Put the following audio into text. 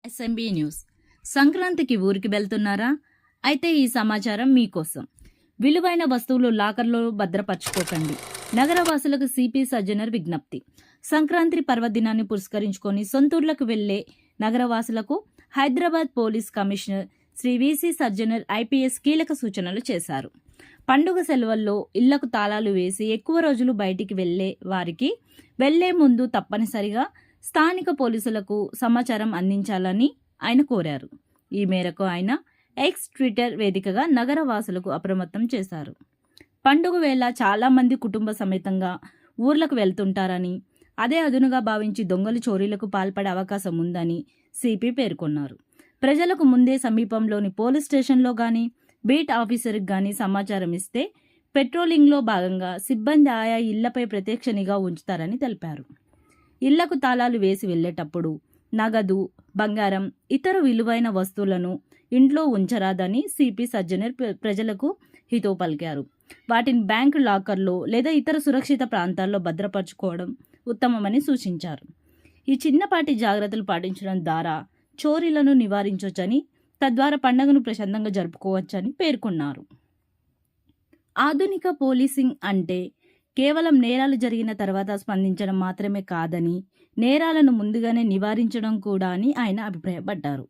SMB news. సంక్రాంతికి ఊరికి వెళ్తున్నారా? అయితే ఈ సమాచారం మీకోసం. విలువైన వస్తువులు లాకర్లో భద్రపరచుకోకండి. నగరవాసులకు సిపి సజ్జనర్ విజ్ఞప్తి. సంక్రాంతి పర్వదినాన్ని పురస్కరించుకొని సొంతూర్లకు వెళ్లే నగరవాసులకు Hyderabad police commissioner Shri VC Sajjanar IPS కీలక సూచనలు చేశారు. పండుగ సెలవుల్లో ఇళ్లకు తాళాలు వేసి ఎక్కువ రోజులు బయటికి వెళ్లే వారికి వెళ్లే ముందు తప్పనిసరిగా స్థానిక పోలీసులకు సమాచారం అందించాలని ఆయన కోరారు. ఈ మేరకు ఆయన ఎక్స్ ట్విట్టర్ వేదికగా నగర వాసులకు అప్రమత్తం చేశారు. పండుగ వేళ చాలా మంది కుటుంబ సమేతంగా ఊర్లకు వెళ్తుంటారని, అదే అదునుగా భావించి దొంగలు చోరీలకు పాల్పడే అవకాశం ఉందని సిపి పేర్కొన్నారు. ప్రజలకు ముందే సమీపంలోని పోలీస్ స్టేషన్లో గానీ బీట్ ఆఫీసర్కి గానీ సమాచారం ఇస్తే పెట్రోలింగ్లో భాగంగా సిబ్బంది ఆయా ఇళ్లపై ప్రత్యక్ష నిఘా ఉంచుతారని తెలిపారు. ఇళ్లకు తాళాలు వేసి వెళ్లేటప్పుడు నగదు, బంగారం, ఇతర విలువైన వస్తువులను ఇంట్లో ఉంచరాదని సిపి సజ్జనర్ ప్రజలకు హితవు పలికారు. వాటిని బ్యాంకు లాకర్లో లేదా ఇతర సురక్షిత ప్రాంతాల్లో భద్రపరచుకోవడం ఉత్తమమని సూచించారు. ఈ చిన్నపాటి జాగ్రత్తలు పాటించడం ద్వారా చోరీలను నివారించవచ్చని, తద్వారా పండుగను ప్రశాంతంగా జరుపుకోవచ్చని పేర్కొన్నారు. ఆధునిక పోలీసింగ్ అంటే కేవలం నేరాలు జరిగిన తర్వాత స్పందించడం మాత్రమే కాదని, నేరాలను ముందుగానే నివారించడం కూడా అని ఆయన అభిప్రాయపడ్డారు.